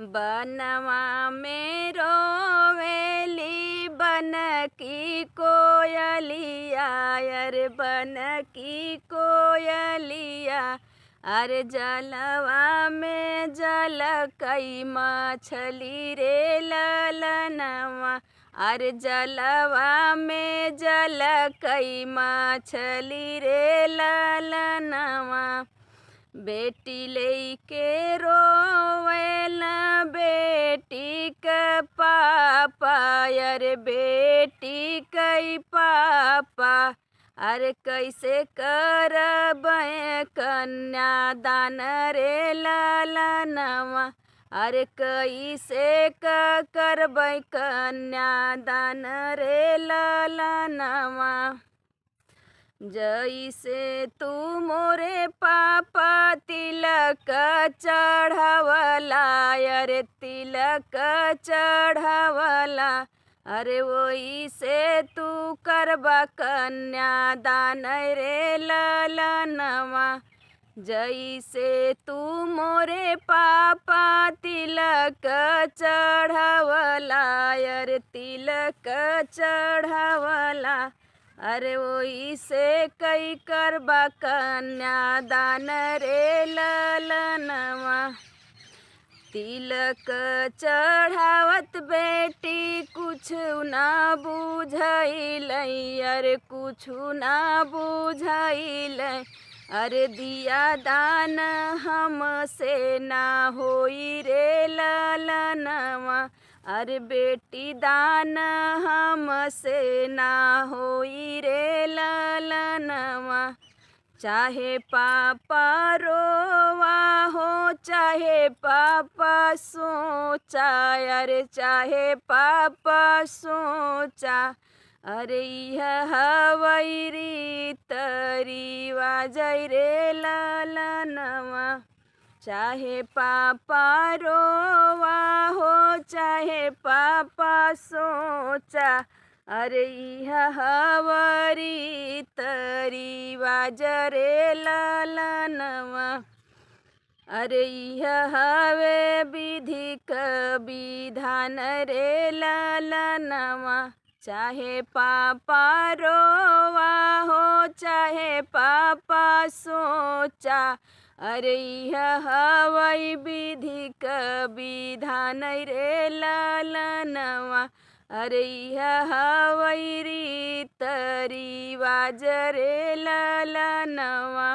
बनवा में रोवेली बन की कोयलिया, अरे बन की कोयलिया। अरे जलवा में जल कई मछली रे ललनवा, अरे जलवा में जल कई मछली रे ललनवा। बेटी लेके रोवेला बेटी के पापा, अरे बेटी कई पापा। अरे कैसे करब कन्यादान रे ललनवा, अरे कैसे करब कन्यादान रे ललनवा। जैसे तू मोरे पापा तिलक चढ़वला, अरे तिलक चढ़वला। अरे वही से तू करबा कन्यादान रे ललनवा। जैसे तू मोरे पापा तिलक चढ़वला, अरे तिलक चढ़वला। अरे वही से कई करबा कन्यादान रे ललनवा। तिलक चढ़ावत बेटी कुछ ना बुझैलै, अरे कुछ ना बुझैलै। अरे दिया दान हमसे ना होई रे ललनवा, अरे बेटी दान हमसे ना होई रे ललनवा। चाहे पापा रोवा हो चाहे पापा सोचा, अरे चाहे पापा सोचा। अरे यह हवै रीत रिवाज रे ललनवा। चाहे पापा रोवा हो चाहे पापा सोचा, अरे यह हवै रीत रिवाज रे ललनवा। अरे यह हवे विधिक विधान रे ललनवा। चाहे पापा रोवा हो चाहे पापा सोचा, अरे यह हवै विधिक विधान रे ललनवा। अरे यह हवै रीत रिवाज रे ललनवा।